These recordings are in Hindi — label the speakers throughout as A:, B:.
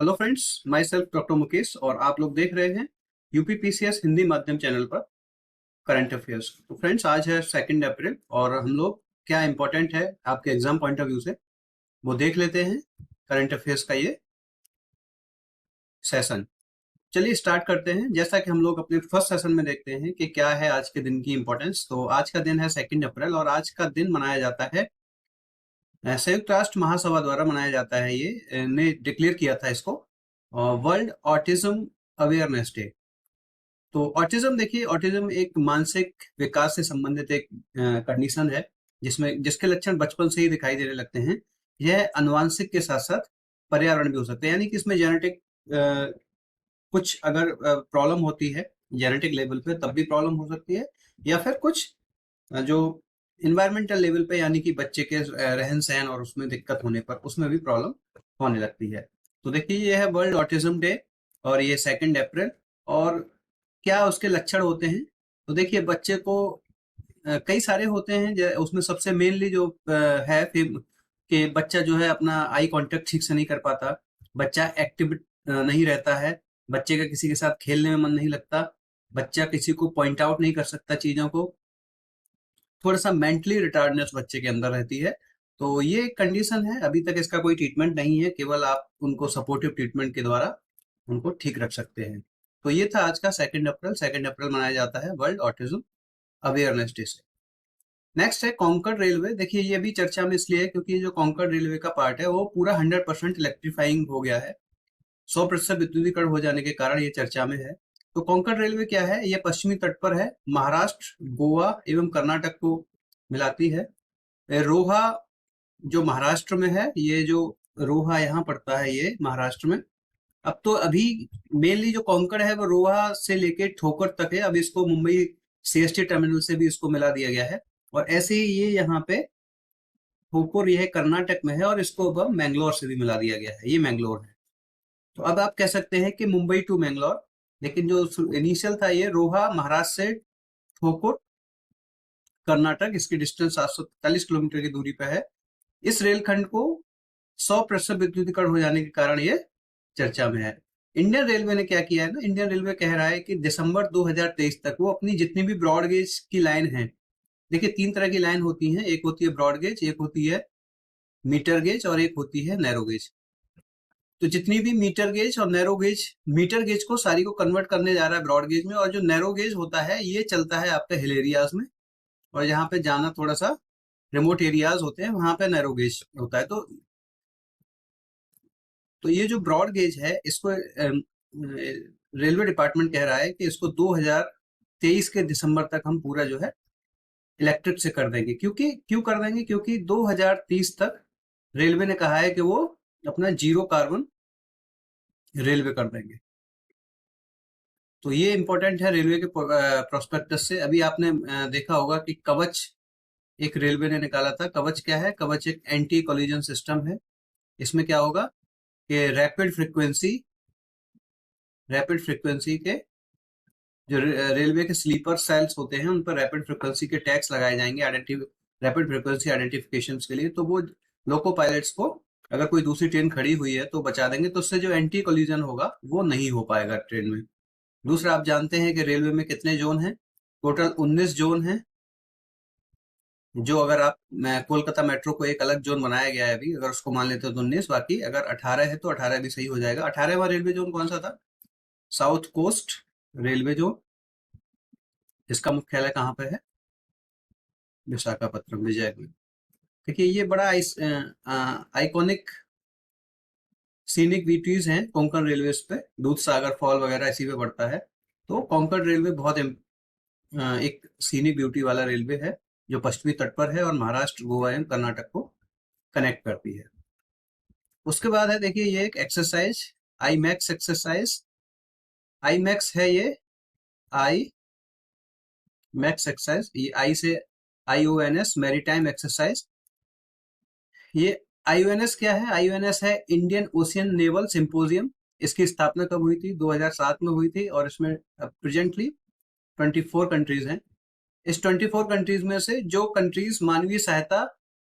A: Hello friends, my self doctor Mukesh और आप लोग देख रहे हैं यूपीपीसीएस हिंदी माध्यम चैनल पर करंट अफेयर्स। तो फ्रेंड्स, आज है 2 अप्रैल और हम लोग क्या इंपॉर्टेंट है आपके एग्जाम पॉइंट ऑफ व्यू से वो देख लेते हैं करंट अफेयर्स का ये सेशन। चलिए स्टार्ट करते हैं। जैसा कि हम लोग अपने फर्स्ट सेशन में देखते हैं कि क्या है आज के दिन की इंपॉर्टेंस। तो आज का दिन है 2 अप्रैल और आज का दिन मनाया जाता है संयुक्त राष्ट्र महासभा द्वारा मनाया जाता है। ये ने डिक्लेयर किया था इसको वर्ल्ड ऑटिज्म अवेयरनेस डे। तो ऑटिज्म, देखिए ऑटिज्म एक मानसिक विकास से संबंधित एक कंडीशन है जिसके लक्षण बचपन से ही दिखाई देने लगते हैं। यह अनुवांशिक के साथ साथ पर्यावरण भी हो सकते हैं, यानी कि इसमें जेनेटिक कुछ अगर प्रॉब्लम होती है जेनेटिक लेवल पे तब भी प्रॉब्लम हो सकती है, या फिर कुछ जो इन्वायरमेंटल लेवल पे यानी कि बच्चे के रहन सहन और उसमें दिक्कत होने पर उसमें भी प्रॉब्लम होने लगती है। तो देखिए ये है वर्ल्ड ऑटिज्म डे और ये 2 अप्रैल। और क्या उसके लक्षण होते हैं? तो देखिए बच्चे को कई सारे होते हैं। उसमें सबसे मेनली जो है फिर कि बच्चा जो है अपना आई कांटेक्ट ठीक से नहीं कर पाता, बच्चा एक्टिव नहीं रहता है, बच्चे का किसी के साथ खेलने में मन नहीं लगता, बच्चा किसी को पॉइंट आउट नहीं कर सकता चीजों को, थोड़ा सा मेंटली रिटार्डनेस बच्चे के अंदर रहती है। तो ये कंडीशन है, अभी तक इसका कोई ट्रीटमेंट नहीं है, केवल आप उनको सपोर्टिव ट्रीटमेंट के द्वारा उनको ठीक रख सकते हैं। तो ये था आज का 2 अप्रैल। 2 अप्रैल मनाया जाता है वर्ल्ड ऑटिज्म अवेयरनेस डे से। नेक्स्ट है कॉन्कर्ड रेलवे। देखिए ये भी चर्चा में इसलिए है क्योंकि जो कॉन्कर्ड रेलवे का पार्ट है वो पूरा 100% इलेक्ट्रीफाइंग हो गया है। 100% विद्युतीकरण हो जाने के कारण ये चर्चा में है। तो कोंकण रेलवे क्या है? ये पश्चिमी तट पर है, महाराष्ट्र, गोवा एवं कर्नाटक को मिलाती है। रोहा जो महाराष्ट्र में है, ये जो रोहा यहाँ पड़ता है ये महाराष्ट्र में। अब तो अभी मेनली जो कोंकण है वो रोहा से लेके ठोकर तक है। अब इसको मुंबई सीएसटी टर्मिनल से भी इसको मिला दिया गया है और ऐसे ही ये यहाँ पे ठोकर यह कर्नाटक में है और इसको अब मैंगलोर से भी मिला दिया गया है, ये मैंगलोर है। तो अब आप कह सकते हैं कि मुंबई टू मैंगलोर, लेकिन जो इनिशियल था ये रोहा महाराष्ट्र से ठोकुर कर्नाटक, इसकी डिस्टेंस 743 किलोमीटर की दूरी पर है। इस रेलखंड को 100% विद्युतीकरण हो जाने के कारण ये चर्चा में है। इंडियन रेलवे ने क्या किया है ना, इंडियन रेलवे कह रहा है कि दिसंबर 2023 तक वो अपनी जितनी भी ब्रॉड गेज की लाइन है, देखिए 3 तरह की लाइन होती है, एक होती है ब्रॉड गेज, एक होती है मीटर गेज और एक होती है नैरो गेज। तो जितनी भी मीटर गेज और नैरो गेज, मीटर गेज को सारी को कन्वर्ट करने जा रहा है ब्रॉड गेज में, और जो नैरो गेज होता है ये चलता है आपके हिल एरियाज में, और जहाँ पे जाना थोड़ा सा रिमोट एरियाज होते हैं वहां पे नैरो गेज होता है। तो ये जो ब्रॉड गेज है इसको रेलवे डिपार्टमेंट कह रहा है कि इसको 2023 के दिसंबर तक हम पूरा जो है इलेक्ट्रिक से कर देंगे। क्यों कर देंगे? क्योंकि 2030 तक रेलवे ने कहा है कि वो अपना जीरो कार्बन रेलवे कर देंगे। तो ये इंपॉर्टेंट है रेलवे के प्रोस्पेक्टस से। अभी आपने देखा होगा कि कवच एक रेलवे ने निकाला था। कवच क्या है? कवच एक एंटी कोलिजन सिस्टम है। इसमें क्या होगा कि रैपिड फ्रिक्वेंसी के जो रेलवे के स्लीपर सेल्स होते हैं उन पर रैपिड फ्रिक्वेंसी के टैग्स लगाए जाएंगे रैपिड फ्रिक्वेंसी आइडेंटिफिकेशन के लिए। तो वो लोको पायलट्स को अगर कोई दूसरी ट्रेन खड़ी हुई है तो बचा देंगे, तो उससे जो एंटी कोलिजन होगा वो नहीं हो पाएगा ट्रेन में। दूसरा, आप जानते हैं कि रेलवे में कितने जोन हैं? टोटल 19 जोन हैं। जो अगर आप कोलकाता मेट्रो को एक अलग जोन बनाया गया है अभी, अगर उसको मान लेते हो तो 19, बाकी अगर 18 है तो 18 भी सही हो जाएगा। 18वां रेलवे जोन कौन सा था? South coast railway zone. इसका मुख्यालय कहाँ पे है? विशाखापत्तनम, विजयवाड़ा। देखिए ये बड़ा आइकॉनिक सीनिक ब्यूटीज हैं कोंकण रेलवे पे। दूध सागर फॉल वगैरह इसी पे पड़ता है। तो कोंकण रेलवे बहुत एक सीनिक ब्यूटी वाला रेलवे है जो पश्चिमी तट पर है और महाराष्ट्र, गोवा एवं कर्नाटक को कनेक्ट करती है। उसके बाद है, देखिए ये एक exercise, I max exercise. I max है ये, आई मैक्स एक्सरसाइज, ये आई से IONS मैरीटाइम एक्सरसाइज। ये IONS क्या है? IONS है इंडियन ओशियन नेवल सिंपोजियम। इसकी स्थापना कब हुई थी? 2007 में हुई थी और इसमें प्रेजेंटली 24 कंट्रीज हैं। इस 24 कंट्रीज में से जो कंट्रीज मानवीय सहायता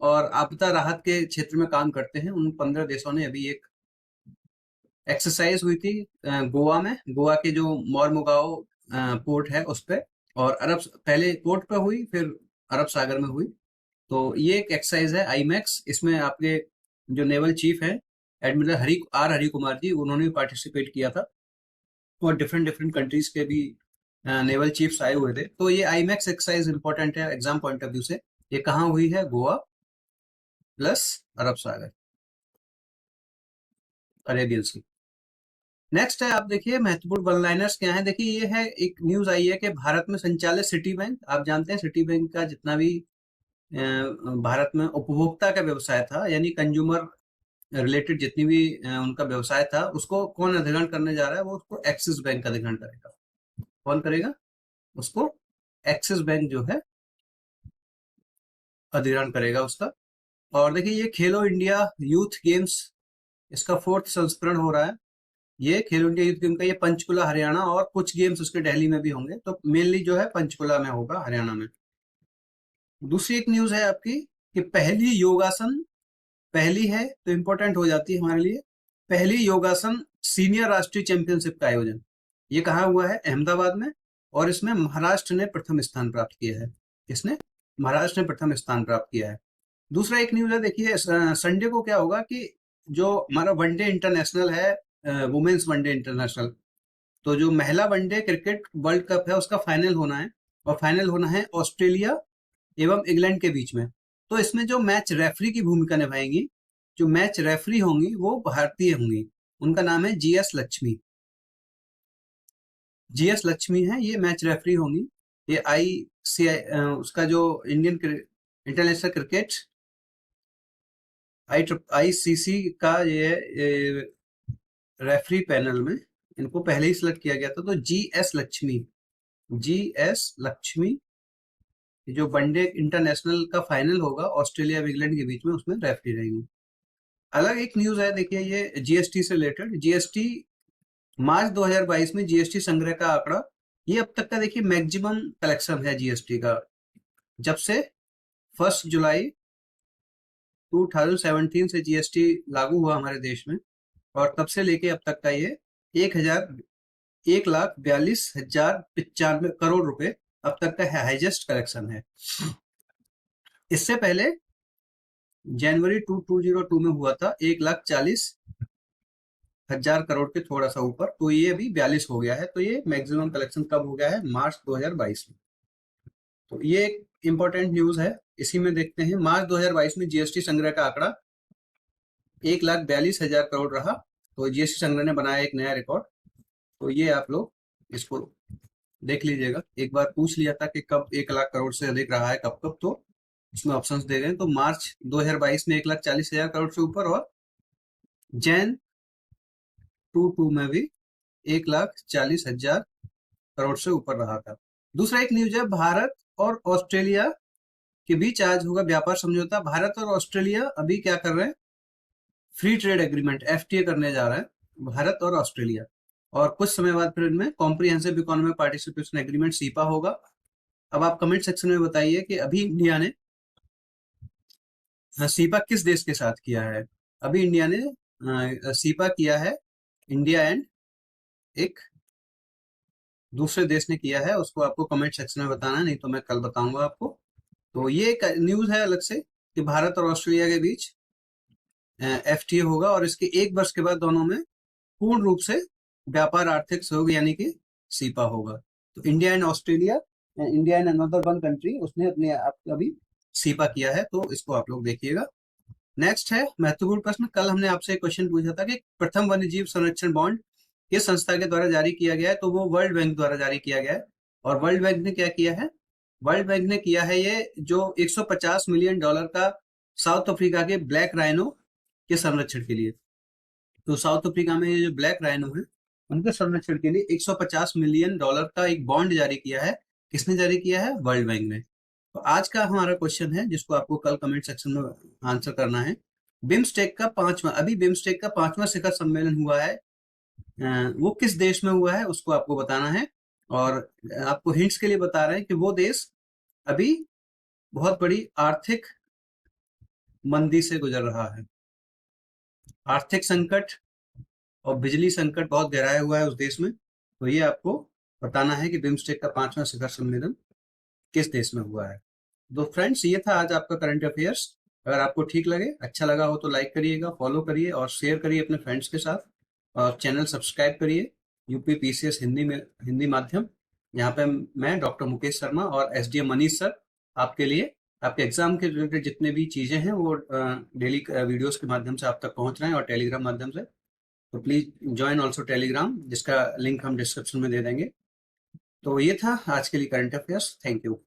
A: और आपदा राहत के क्षेत्र में काम करते हैं उन 15 देशों ने अभी एक एक्सरसाइज हुई थी गोवा में, गोवा के जो मोरमुगाओ पोर्ट है उस पे, और अरब पहले पोर्ट पे हुई, फिर अरब सागर में हुई। तो ये एक एक्सरसाइज है आईमैक्स, इसमें आपके जो नेवल चीफ है एडमिरल हरि कुमार जी, उन्होंने भी पार्टिसिपेट किया था, और डिफरेंट डिफरेंट कंट्रीज के भी नेवल चीफ्स आए हुए थे। तो ये आईमैक्स एक्सरसाइज इंपॉर्टेंट है एग्जाम पॉइंट ऑफ व्यू से। ये कहाँ हुई है? गोवा प्लस अरब सागर, अरेबियन सी। नेक्स्ट है, आप देखिए महत्वपूर्ण वन लाइनर्स क्या है। देखिए ये है, एक न्यूज आई है कि भारत में संचालित सिटी बैंक, आप जानते हैं सिटी बैंक का जितना भी भारत में उपभोक्ता का व्यवसाय था, यानी कंज्यूमर रिलेटेड जितनी भी उनका व्यवसाय था, उसको कौन अधिग्रहण करने जा रहा है? वो उसको एक्सिस बैंक अधिग्रहण करेगा। कौन करेगा उसको? एक्सिस बैंक जो है अधिग्रहण करेगा उसका। और देखिए ये खेलो इंडिया यूथ गेम्स, इसका 4th संस्करण हो रहा है। ये खेलो इंडिया यूथ गेम का, ये पंचकुला हरियाणा, और कुछ गेम्स उसके दिल्ली में भी होंगे, तो मेनली जो है पंचकुला में होगा, हरियाणा में। दूसरी एक न्यूज है आपकी कि पहली योगासन, पहली है तो इंपॉर्टेंट हो जाती है हमारे लिए, पहली योगासन सीनियर राष्ट्रीय चैंपियनशिप का आयोजन, ये कहाँ हुआ है? अहमदाबाद में, और इसमें महाराष्ट्र ने प्रथम स्थान प्राप्त किया है। इसने महाराष्ट्र ने प्रथम स्थान प्राप्त किया है। दूसरा एक न्यूज है, देखिए संडे को क्या होगा कि जो हमारा वनडे इंटरनेशनल है, वुमेन्स वनडे इंटरनेशनल, तो जो महिला वनडे क्रिकेट वर्ल्ड कप है उसका फाइनल होना है, और फाइनल होना है ऑस्ट्रेलिया एवं इंग्लैंड के बीच में। तो इसमें जो मैच रेफरी की भूमिका निभाएंगी, जो मैच रेफरी होंगी वो भारतीय होंगी, उनका नाम है जीएस लक्ष्मी। जीएस लक्ष्मी है, ये मैच रेफरी होंगी। ये उसका जो इंडियन इंटरनेशनल क्रिकेट आईसीसी का ये रेफरी पैनल में इनको पहले ही सिलेक्ट किया गया था। तो जीएस लक्ष्मी, जीएस लक्ष्मी जो वनडे इंटरनेशनल का फाइनल होगा ऑस्ट्रेलिया और इंग्लैंड के बीच में, उसमें रेफरी रहेंगी। अलग एक न्यूज है, देखिए ये जीएसटी से रिलेटेड। जीएसटी मार्च 2022 में जीएसटी संग्रह का आंकड़ा, ये अब तक का देखिए मैक्सिमम कलेक्शन है जीएसटी का, जब से 1 जुलाई 2017 से जीएसटी लागू हुआ हमारे देश में, और तब से लेके अब तक का ये 1,42,95 रुपए अब तक का हाईएस्ट कलेक्शन है। इससे पहले जनवरी 2002 में हुआ था 1,40,000 के थोड़ा सा ऊपर, तो ये अभी 42 हो गया है। तो ये मैक्सिमम कलेक्शन कब हो गया है? मार्च 2022 में। तो ये एक इंपॉर्टेंट न्यूज है, इसी में देखते हैं। मार्च 2022 में जीएसटी संग्रह का आंकड़ा 1,42,000 रहा, तो जीएसटी संग्रह ने बनाया एक नया रिकॉर्ड। तो ये आप लोग इसको देख लीजिएगा, एक बार पूछ लिया था कि कब 1,00,000 से अधिक रहा है, कब कब, तो इसमें ऑप्शंस दे गए हैं। तो मार्च 2022 में 1,40,000 से ऊपर, और जैन 22 में भी 1,40,000 से ऊपर रहा था। दूसरा एक न्यूज है, भारत और ऑस्ट्रेलिया के बीच आज होगा व्यापार समझौता। भारत और ऑस्ट्रेलिया अभी क्या कर रहे हैं? फ्री ट्रेड एग्रीमेंट एफटीए करने जा रहे हैं, भारत और ऑस्ट्रेलिया, और कुछ समय बाद फिर इनमें comprehensive economic participation agreement cepa होगा। अब आप कमेंट सेक्शन में बताइए कि अभी इंडिया ने सीपा किस देश के साथ किया है? अभी इंडिया ने सीपा किया है, इंडिया एंड एक दूसरे देश ने किया है, उसको आपको कमेंट सेक्शन में बताना है, नहीं तो मैं कल बताऊंगा आपको। तो ये एक न्यूज है अलग से कि भारत और ऑस्ट्रेलिया के बीच एफटीए होगा, और इसके 1 वर्ष के बाद दोनों में पूर्ण रूप से व्यापार आर्थिक सहयोग यानी कि सीपा होगा। तो India and Australia, India and another one country, उसने अपने आप अभी सीपा किया है, तो इसको आप लोग देखिएगा। नेक्स्ट है महत्वपूर्ण प्रश्न। कल हमने आपसे एक क्वेश्चन पूछा था कि प्रथम वन्यजीव संरक्षण बॉन्ड किस संस्था के द्वारा जारी किया गया है? तो वो वर्ल्ड बैंक द्वारा जारी किया गया है। और वर्ल्ड बैंक ने क्या किया है? वर्ल्ड बैंक ने किया है ये जो $150 मिलियन का साउथ अफ्रीका के ब्लैक राइनो के संरक्षण के लिए। तो साउथ अफ्रीका में ये जो ब्लैक राइनो है, उनके संरक्षण के लिए $150 मिलियन का एक बॉन्ड जारी किया है। किसने जारी किया है? वर्ल्ड बैंक ने। तो आज का हमारा क्वेश्चन है, जिसको आपको कल कमेंट सेक्शन में आंसर करना है। बिम्स्टेक का पांचवा, अभी बिम्स्टेक का 5वां शिखर सम्मेलन हुआ है, वो किस देश में हुआ है उसको आपको बताना है। और आपको हिंट्स के लिए बता रहे हैं कि वो देश अभी बहुत बड़ी आर्थिक मंदी से गुजर रहा है, आर्थिक संकट और बिजली संकट बहुत गहराया हुआ है उस देश में। तो ये आपको बताना है कि बिम्स्टेक का 5वां शिखर सम्मेलन किस देश में हुआ है। तो फ्रेंड्स, ये था आज आपका करंट अफेयर्स। अगर आपको ठीक लगे, अच्छा लगा हो तो लाइक करिएगा, फॉलो करिए और शेयर करिए अपने फ्रेंड्स के साथ। और चैनल सब्सक्राइब करिए, यूपी पीसीएस हिंदी में, हिंदी माध्यम। यहाँ पे मैं डॉक्टर मुकेश शर्मा और एसडीएम मनीष सर आपके लिए आपके एग्जाम के रिलेटेड जितने भी चीजें हैं वो डेली वीडियोस के माध्यम से आप तक पहुंच रहे हैं और टेलीग्राम माध्यम से। तो प्लीज ज्वाइन ऑल्सो टेलीग्राम, जिसका लिंक हम डिस्क्रिप्शन में दे देंगे। तो ये था आज के लिए करंट अफेयर्स। Thank you.